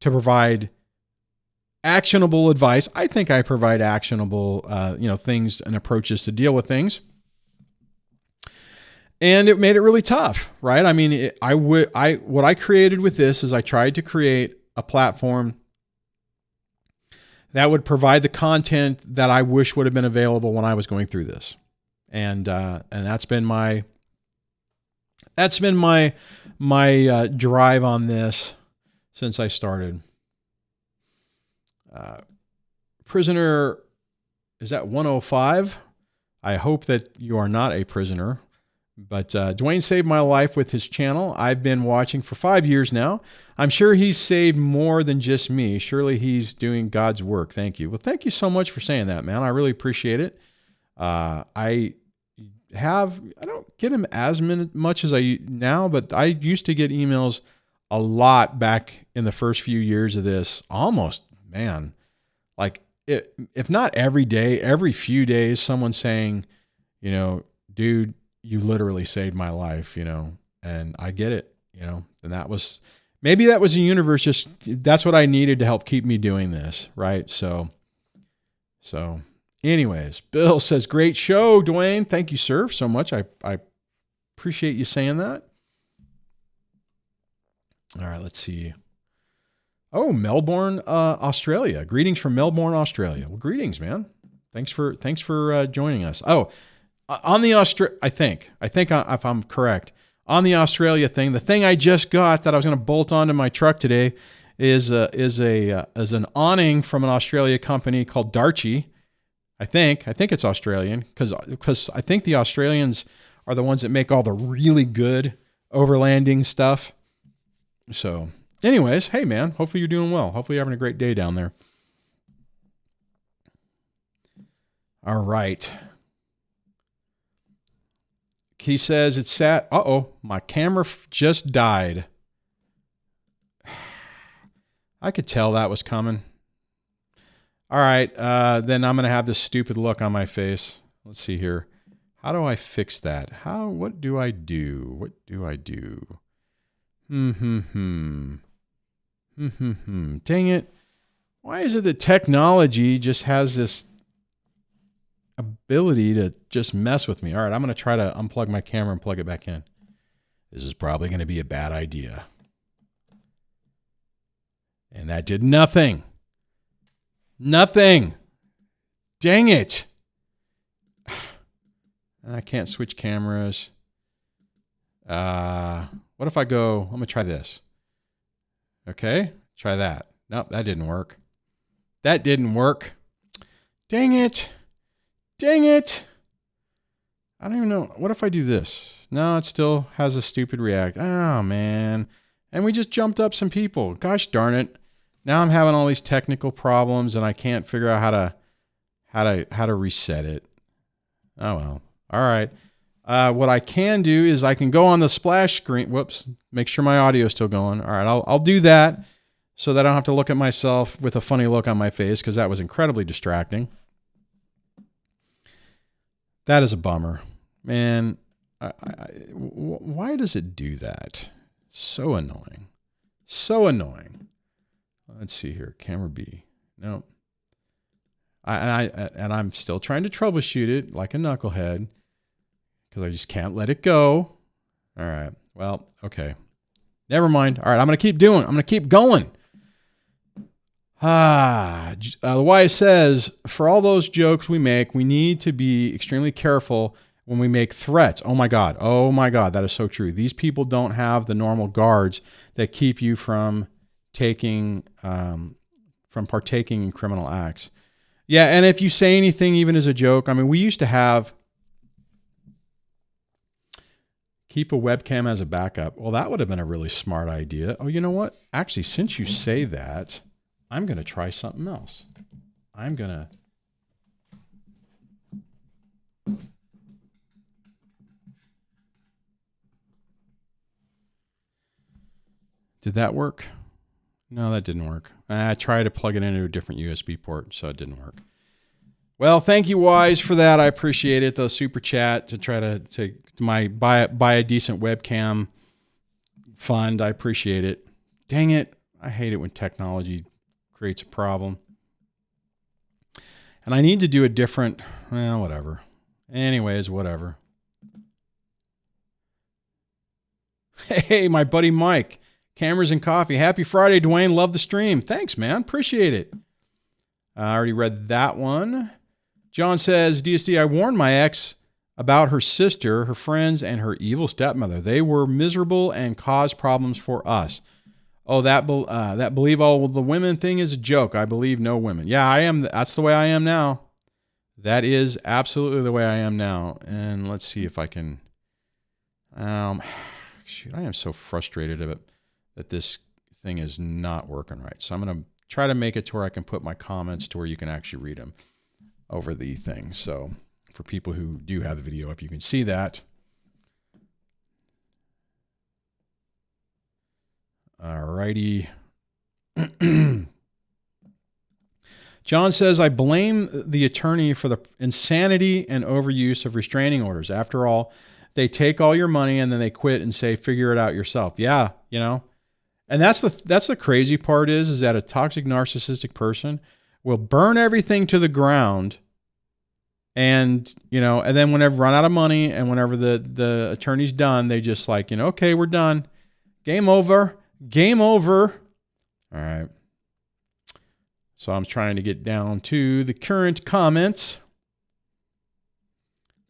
to provide actionable advice. I think I provide actionable, things and approaches to deal with things. And it made it really tough, right? What I created with this is I tried to create a platform that would provide the content that I wish would have been available when I was going through this. And that's been my drive on this since I started. Prisoner, is that 105? I hope that you are not a prisoner, but Duane saved my life with his channel. I've been watching for 5 years now. I'm sure he's saved more than just me. Surely he's doing God's work. Thank you. Well, thank you so much for saying that, man. I really appreciate it. I don't get them as much as I now, but I used to get emails a lot back in the first few years of this. Almost, man, like if not every day, every few days, someone saying, dude, you literally saved my life, and I get it, and maybe that was the universe. That's what I needed to help keep me doing this. Right. So anyways, Bill says, great show, Duane. Thank you, sir, so much. I appreciate you saying that. All right, let's see. Oh, Melbourne, Australia. Greetings from Melbourne, Australia. Well, greetings, man. Thanks for joining us. Oh, on the I think if I'm correct, on the Australia thing, the thing I just got that I was going to bolt onto my truck today is an awning from an Australia company called Darchi. I think it's Australian because I think the Australians are the ones that make all the really good overlanding stuff. So anyways, hey man, hopefully you're doing well. Hopefully you're having a great day down there. All right. He says it's sad. Uh-oh, my camera just died. I could tell that was coming. All right, then I'm going to have this stupid look on my face. Let's see here. How do I fix that? What do I do? Dang it. Why is it that technology just has this ability to just mess with me. All right, I'm going to try to unplug my camera and plug it back in. This is probably going to be a bad idea. And that did nothing. Nothing. Dang it. I can't switch cameras. What if I go, I'm going to try this. Okay, try that. Nope, that didn't work. That didn't work. Dang it. Dang it. I don't even know. What if I do this? No, it still has a stupid react. Oh, man. And we just jumped up some people. Gosh darn it. Now I'm having all these technical problems and I can't figure out how to reset it. Oh, well. All right. What I can do is I can go on the splash screen. Whoops. Make sure my audio is still going. All right. I'll do that so that I don't have to look at myself with a funny look on my face because that was incredibly distracting. That is a bummer. Man, why does it do that? So annoying. So annoying. Let's see here. Camera B. No. And I'm still trying to troubleshoot it like a knucklehead because I just can't let it go. All right. Well, okay. Never mind. All right. I'm going to keep doing it. I'm going to keep going. The Y says, for all those jokes we make, we need to be extremely careful when we make threats. Oh my God. Oh my God. That is so true. These people don't have the normal guards that keep you from partaking in criminal acts. Yeah. And if you say anything, even as a joke, I mean, we used to have keep a webcam as a backup. Well, that would have been a really smart idea. Oh, you know what? Actually, since you say that, I'm going to try something else. I'm going to... Did that work? No, that didn't work. I tried to plug it into a different USB port, so it didn't work. Well, thank you, Wise, for that. I appreciate it. The super chat to try to buy a decent webcam fund. I appreciate it. Dang it. I hate it when technology creates a problem. And I need to do a different, well, whatever. Anyways, whatever. Hey, my buddy Mike. Cameras and coffee. Happy Friday, Duane. Love the stream. Thanks, man. Appreciate it. I already read that one. John says, DSD, I warned my ex about her sister, her friends, and her evil stepmother. They were miserable and caused problems for us. Oh, that believe all the women thing is a joke. I believe no women. Yeah, I am. That's the way I am now. That is absolutely the way I am now. And let's see if I can. Shoot, I am so frustrated that this thing is not working right. So I'm going to try to make it to where I can put my comments to where you can actually read them over the thing. So for people who do have the video up, you can see that. All righty. John says, I blame the attorney for the insanity and overuse of restraining orders. After all, they take all your money and then they quit and say, figure it out yourself. Yeah, you know. And that's the crazy part is that a toxic narcissistic person will burn everything to the ground and, you know, and then whenever run out of money and whenever the attorney's done, they just like, you know, okay, we're done. Game over. Game over. All right. So I'm trying to get down to the current comments.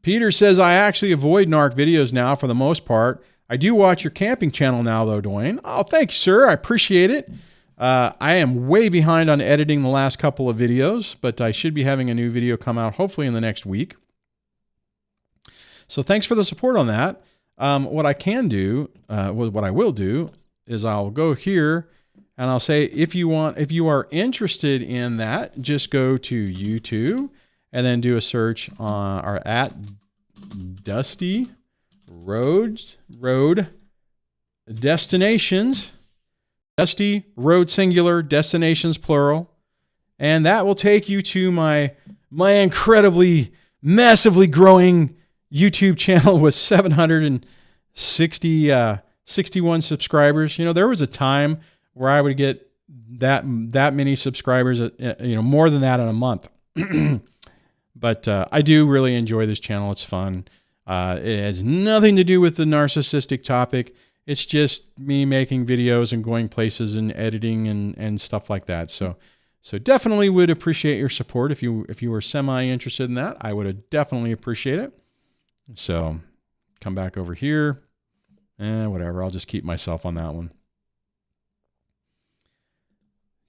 Peter says, I actually avoid narc videos now for the most part. I do watch your camping channel now, though, Duane. Oh, thanks, sir. I appreciate it. I am way behind on editing the last couple of videos, but I should be having a new video come out hopefully in the next week. So thanks for the support on that. What I can do, what I will do, is I'll go here and I'll say, if you are interested in that, just go to YouTube and then do a search on or at Dusty Road Destinations, Dusty Road singular, Destinations plural, and that will take you to my incredibly massively growing YouTube channel with 761 subscribers. You know, there was a time where I would get that many subscribers, you know, more than that in a month. But I do really enjoy this channel. It's fun. It has nothing to do with the narcissistic topic. It's just me making videos and going places and editing and stuff like that. So definitely would appreciate your support. If you were semi-interested in that, I would definitely appreciate it. So come back over here and whatever. I'll just keep myself on that one.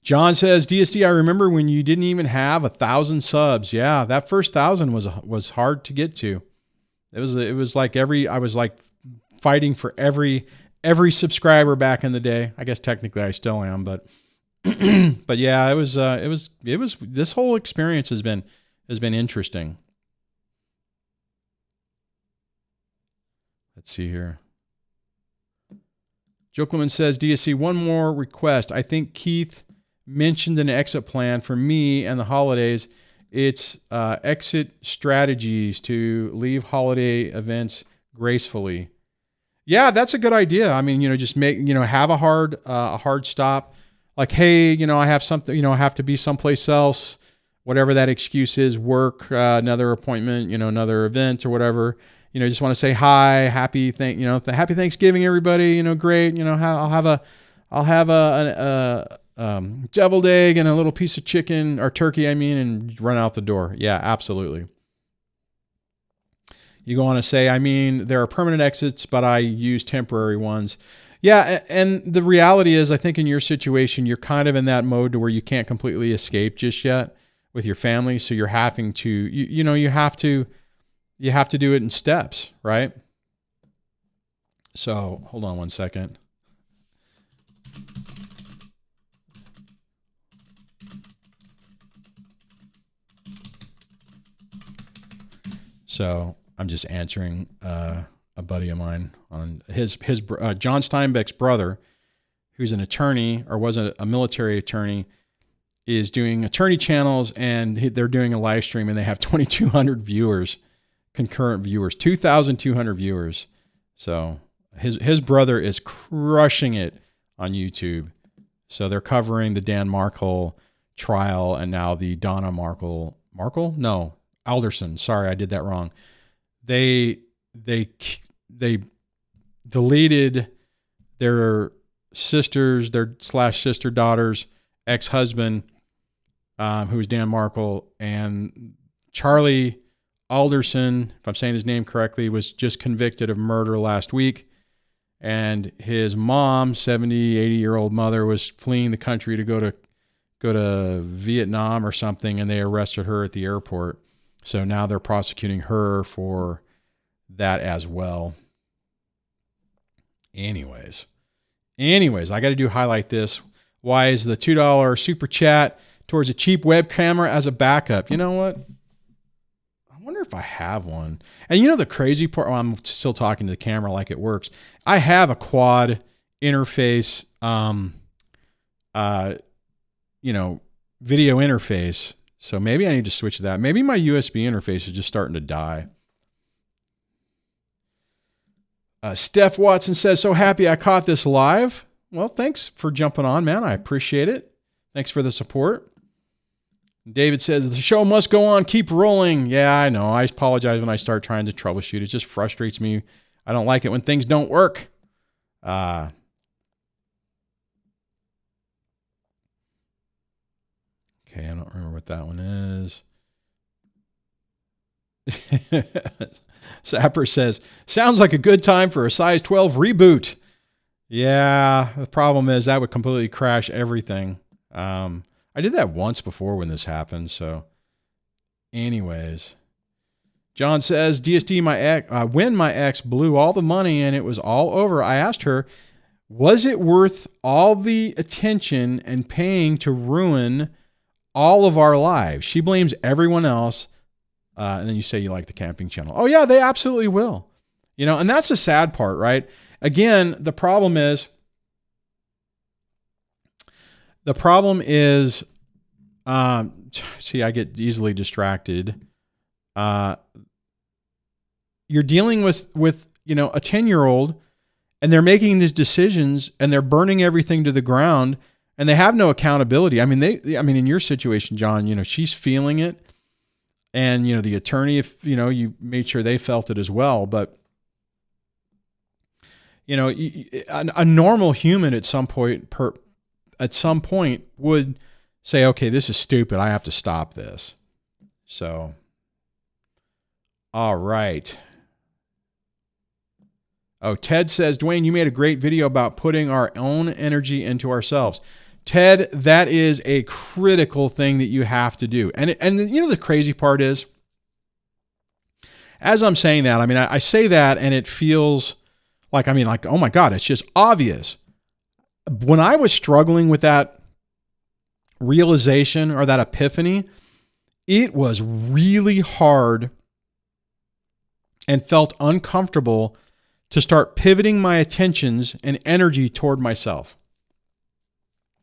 John says, DSD, I remember when you didn't even have 1,000 subs. Yeah, that first 1,000 was hard to get to. It was like I was like fighting for every subscriber back in the day. I guess technically I still am, but but yeah, it was this whole experience has been interesting. Let's see here. Jokelman says, DSC, one more request. I think Keith mentioned an exit plan for me and the holidays. It's exit strategies to leave holiday events gracefully. Yeah, that's a good idea. I mean, just make, have a hard stop. Like, hey, I have something, I have to be someplace else, whatever that excuse is, work, another appointment, another event or whatever. Just want to say hi, happy Thanksgiving, everybody. Great. I'll have a deviled egg and a little piece of chicken or turkey, and run out the door. Yeah, absolutely. You go on to say, there are permanent exits, but I use temporary ones. Yeah, and the reality is, I think in your situation, you're kind of in that mode to where you can't completely escape just yet with your family. So you're having to, you have to do it in steps, right? So hold on one second. So I'm just answering a buddy of mine on his John Steinbeck's brother, who's an attorney or was a military attorney, is doing attorney channels, and they're doing a live stream, and they have 2,200 viewers, concurrent viewers, 2,200 viewers. So his brother is crushing it on YouTube. So they're covering the Dan Markle trial and now the Donna Markle, no, Alderson. Sorry, I did that wrong. They deleted their sister's, their sister daughter's ex-husband, who was Dan Markle, and Charlie Alderson, if I'm saying his name correctly, was just convicted of murder last week. And his mom, 70, 80-year-old mother, was fleeing the country to go to Vietnam or something, and they arrested her at the airport. So now they're prosecuting her for that as well. Anyways, I got to highlight this. Why is the $2 super chat towards a cheap web camera as a backup? You know what? I wonder if I have one. And the crazy part, I'm still talking to the camera like it works. I have a quad interface, video interface. So maybe I need to switch to that. Maybe my USB interface is just starting to die. Steph Watson says, so happy I caught this live. Well, thanks for jumping on, man. I appreciate it. Thanks for the support. David says, the show must go on. Keep rolling. Yeah, I know. I apologize when I start trying to troubleshoot. It just frustrates me. I don't like it when things don't work. Okay, I don't remember what that one is. Sapper says, sounds like a good time for a size 12 reboot. Yeah, the problem is that would completely crash everything. I did that once before when this happened. So anyways, John says, DSD, when my ex blew all the money and it was all over, I asked her, was it worth all the attention and paying to ruin all of our lives? She blames everyone else. And then you say you like the camping channel. Oh yeah, they absolutely will. And that's the sad part, right? Again, the problem is, see, I get easily distracted. You're dealing with a 10-year-old, and they're making these decisions, and they're burning everything to the ground, and they have no accountability. In your situation, John, she's feeling it. And, the attorney, if, you made sure they felt it as well. But, a normal human at some point would say, okay, this is stupid. I have to stop this. So, all right. Oh, Ted says, Duane, you made a great video about putting our own energy into ourselves. Ted, that is a critical thing that you have to do. And the crazy part is, as I'm saying that, I say that and it feels like, oh my God, it's just obvious. When I was struggling with that realization or that epiphany, it was really hard and felt uncomfortable to start pivoting my attentions and energy toward myself.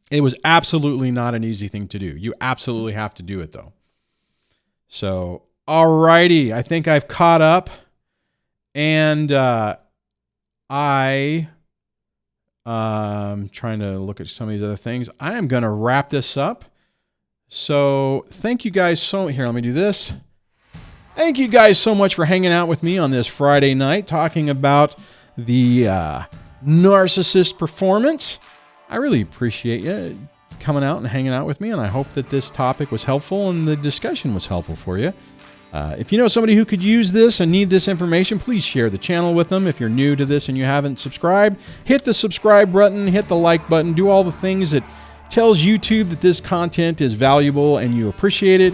It was absolutely not an easy thing to do. You absolutely have to do it though. So, alrighty, I think I've caught up, and I'm trying to look at some of these other things. I am going to wrap this up. So thank you guys here, let me do this. Thank you guys so much for hanging out with me on this Friday night, talking about the narcissist performance. I really appreciate you coming out and hanging out with me, and I hope that this topic was helpful and the discussion was helpful for you. If you know somebody who could use this and need this information, please share the channel with them. If you're new to this and you haven't subscribed, hit the subscribe button, hit the like button, do all the things that tells YouTube that this content is valuable and you appreciate it.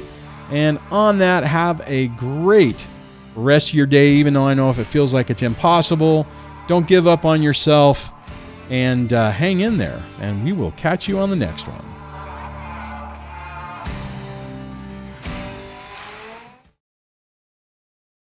And on that, have a great rest of your day, even though I know if it feels like it's impossible. Don't give up on yourself, and hang in there, and we will catch you on the next one.